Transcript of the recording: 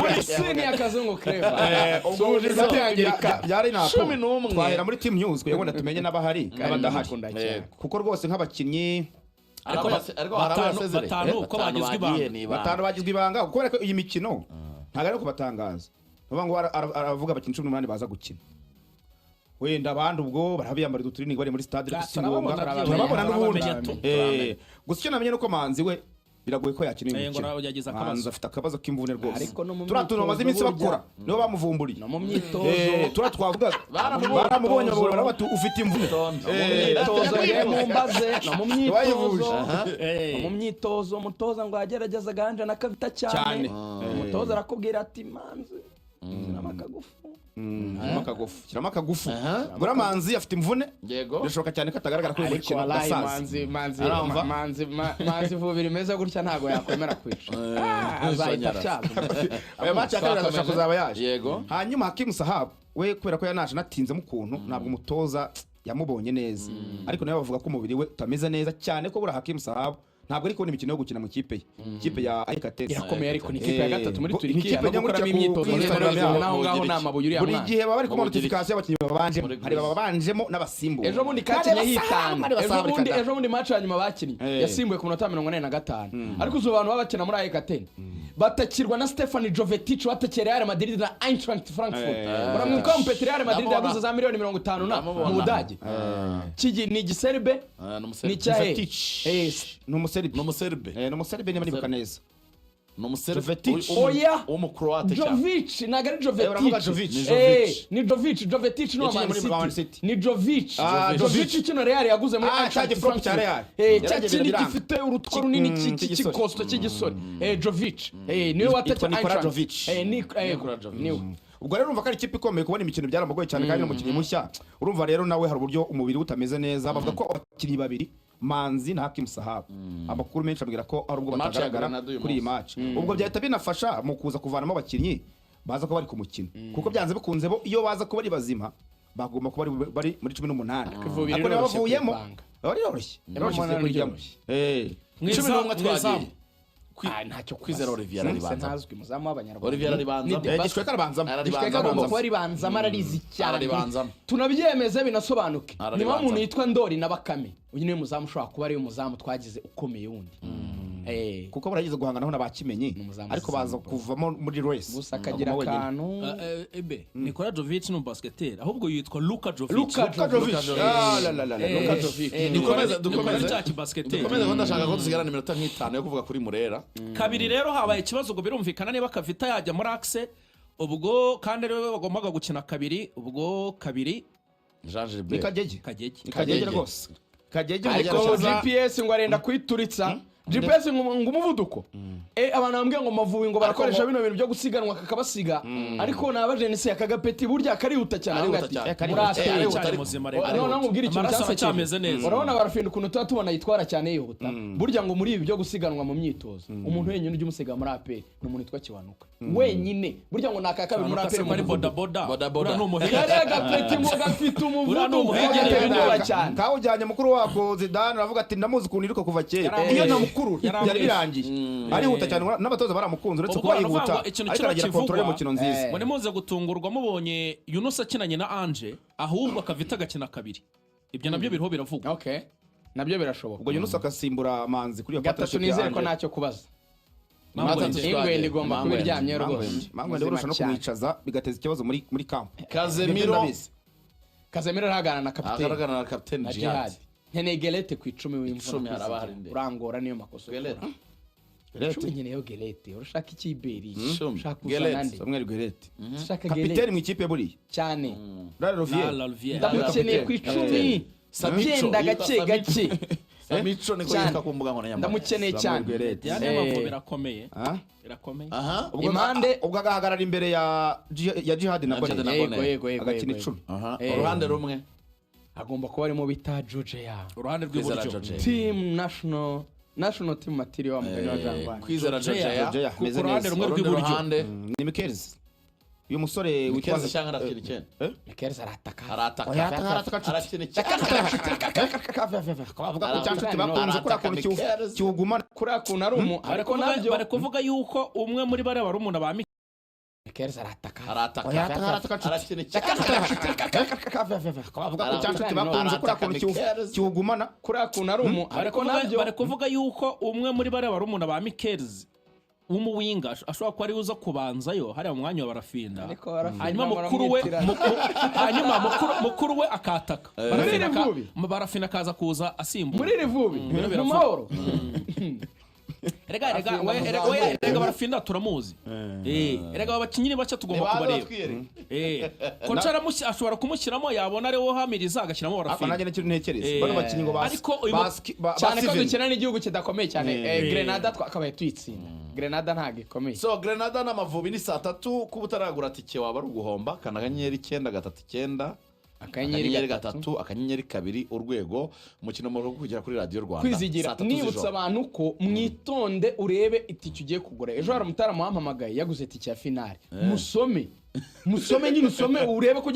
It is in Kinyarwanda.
muri sini yakazungu Clever ubwo byari napo 11 twahera muri team news kugira ngo tumenye n'abahari n'abadahari kuko rwose nk'abakinnyi ariko batanu ko bagizwe ibanga batanu bagizwe ibanga kubera ko iyi mikino ntago ari kubatangaza bavuga ngo aravuga abakinnyi 18 baza gukina wenda abandi ubwo barabiyambara uturini bari muri stade gusingonga turababona n'ubundi gusa icyo namenye nuko Manzi we biragoye ko yakina imikino Manzi afite akabazo k'imvune rwose turatuna amaze iminsi bakora nibo bamuvumburiye no mu myitozo turatwavuga baramubonye bagora bati ufite imvune myitozo mumbaze no mu myitozo umutoza ngo yagerageza ganje nakavita cyane umutoza arakubwira ati Manzi kirama akagufu bura Manzi afite imvune birashoboka cyane ko atagaragara kuri mukino gasaza Manzi vuba bimeze gutya ntago yakwemera kwica azahita cyaza aya match akabira kuzaba yaje hanyuma Hakim Sahab we kubera ko yanaje natinze mu kuntu ntabwo umutoza yamubonye neza ariko nawe bavuga ko umubiri we utameze neza cyane ko bura Hakim Sahab ntabwo ari kubona imikino yo gukina mu kipe ya Aikates irakomeye ariko ni kipe ya gatatu muri Turkiya no gukora imyitozo naho ngaho n'amabuye uriya buri gihe baba bari ku notification y'abakinnyi babanjemo hari babanjemo n'abasimbuye ejo bundi kakinye hitana ejo bundi match hanyuma bakinnye yasimbuye ku minota 45 ariko uzo abantu babakina muri Aikates batakirwa na Stefan Jovetic watakira Real Madrid na Eintracht Frankfurt baramwuka umpetre Real Madrid yaguze za miliyoni 50 na mu Budage kigi ni giserbe ni cyahe n'umuserbe niba nibuka neza n'umuserbe oya umukroate Jovic nagari Jovetic no Man City ni Jovic kino Real yaguze muri Eintracht Frankfurt cyakindi gifite urutwo runini cy'ikosto cy'igisore Jovic niwe watakira niwe ubwo rero urumva ko ari ikipe ikomeye kubona imikino byaramugoye cyane kandi n'umukinnyi mushya urumva rero nawe hari uburyo umubiri utameze neza bavuga ko abakinnyi babiri Manzi na Hakim Sahab abakuru menshi ambwira ko ari ubwo batagaragara kuri iyi match ubwo byahita binafasha mu kuza kuvanamo abakinnyi baza ko bari ku mukino kuko byanze bikunze bo iyo baza ko bari bazima bagomba kuba bari muri 18 ariko nabavuyemo bari yoroshye mw'ishamwe twagiye ntacyo kwizera Olivier aribanza ntazwi muzamu w'abanyarwanda Olivier aribanza gishweka arabanza agomba kuba aribanza ararizi cyane tunabyemeze binasobanuke niba umuntu yitwa Ndori na Bakame uyu niwe muzamu ushobora kuba ari umuzamu twagize ukomeye wundi kuko baragize guhanganaho n'abakimenye ariko baza kuvamo muri race gusa akagira akantu Nikola Jovic ni basketteur ahubwo yitwa Luka Jovic dukomeze ko ndashaka ko dusigarana iminota nk'itanu yo kuvuga kuri Murera kabiri rero habaye ikibazo ngo birumvikana niba Kavita yajya muri axe ubwo kandi rero bagombaga gukina kabiri ubwo kabiri Jean Gilbert Kagege rwose Kagege ariko GPS ngo arenda kwituritsa GPS ngo umuvuduko abantu bambwiye ngo Mavubi ngo barakoresha bino bintu byo gusiganwa kakabasiga ariko nabajenisi yakagapeti burya karihuta cyane no ngubwira ikintu cyameze neza urabona barafinda ukuntu tubona yitwara cyane yihuta burya ngo muri ibi byo gusiganwa mu myitozo umuntu wenyine ujye umusiga muri AP ni umuntu yitwa Kiwanuka wenyine burya ngo nakakabi muri AP muri boda no muhega agapeti ngo gafite umuvuduko cyane kawujyanye mukuru wako Zidane aravuga ati ndamuzi ukuntu iruka kuva kera iyo namukuru yari birangiye arihuta cyane n'abatoza baramukunze uretse kuba yihuta ariko aragira control mu kino nziza mone muze gutungurwa mubonye Yunus akinanye na Ange ahubwo Kavita gakina kabiri ibyo nabyo biriho biravugwa nabyo birashoboka ubwo Yunus akasimbura Manzi kuri iyo gatatu nizere ko ntacyo kubaza ingwe igomba kuba iryamye rwose Mangwende urusha no kumwicaza bigateza ikibazo muri camp Casemiro aragana na captain Jihad Nkeneye Gelete ku 10 w'imvura urangora niyo makoso nkeneye Gelete urashaka ikiberi ushaka Gelete Samuel Gelete kapiteni mu ikipe buri cyane Lalvier ndamukeneye ku 10 sabigenda gake Samico niko yitwa ku mbuga nkoranyambaga ndamukeneye cyane yani Amavubi irakomeye impande ubwo agahagarara imbere ya Jihad na Bone agakina 10 uruhande rumwe agomba kuba arimo bita George ya uruhande rw'iburyo team national team material wa mugani wa Jangwa kwizera George ku ruhande rumwe rw'iburyo ni Mikelz uyu musore witwaza cyangwa arakina Mikelz arataka avuga ko cyangwa bakunze kuri akuntu cyugumana kuri akuntu ari umu ariko nabyo bari kuvuga yuko umwe muri bare bari umuntu ba Mikel arataka arakina bavuga ko cyanshuti bakunze kuri akuntu kiwugumana kuri akuntu ari umu ariko nabyo bari kuvuga yuko umwe muri bariya barumuna ba Mikels w'umuwinga ashobora kuba ari uza kubanzayo hariya mu mwanya wa Barafinda hanyuma mukuru we akataka Barafinda akaza kuza asimbuye muri rivubi mu mahoro Erega Barafinda turamuzi erega abakinnyi bacha tugomba kubareba kocha ashobora kumushyiramo yabona ari wo hamiriza agashyiramo Barafinda nanjye n'icyo ntekereza bano bakinnyi ngo cyane ko dukina n'igihugu kidakomeye cyane Grenada twakabaye tuyitsinda Grenada ntago ikomeye so Grenada n'Amavubi ni 3:00 kuba utaragura tike waba ari uguhomba kanaganyeri 939 akanyenyeri 3 akanyenyeri 2 urwego umukino mu kugera kuri Radio Rwanda kwizigira nibutsa abantu ko mwitonde urebe itike ugiye kugura ejo hari umutara muhampamagaye yaguze itike ya finale musome nyine usome urebe ko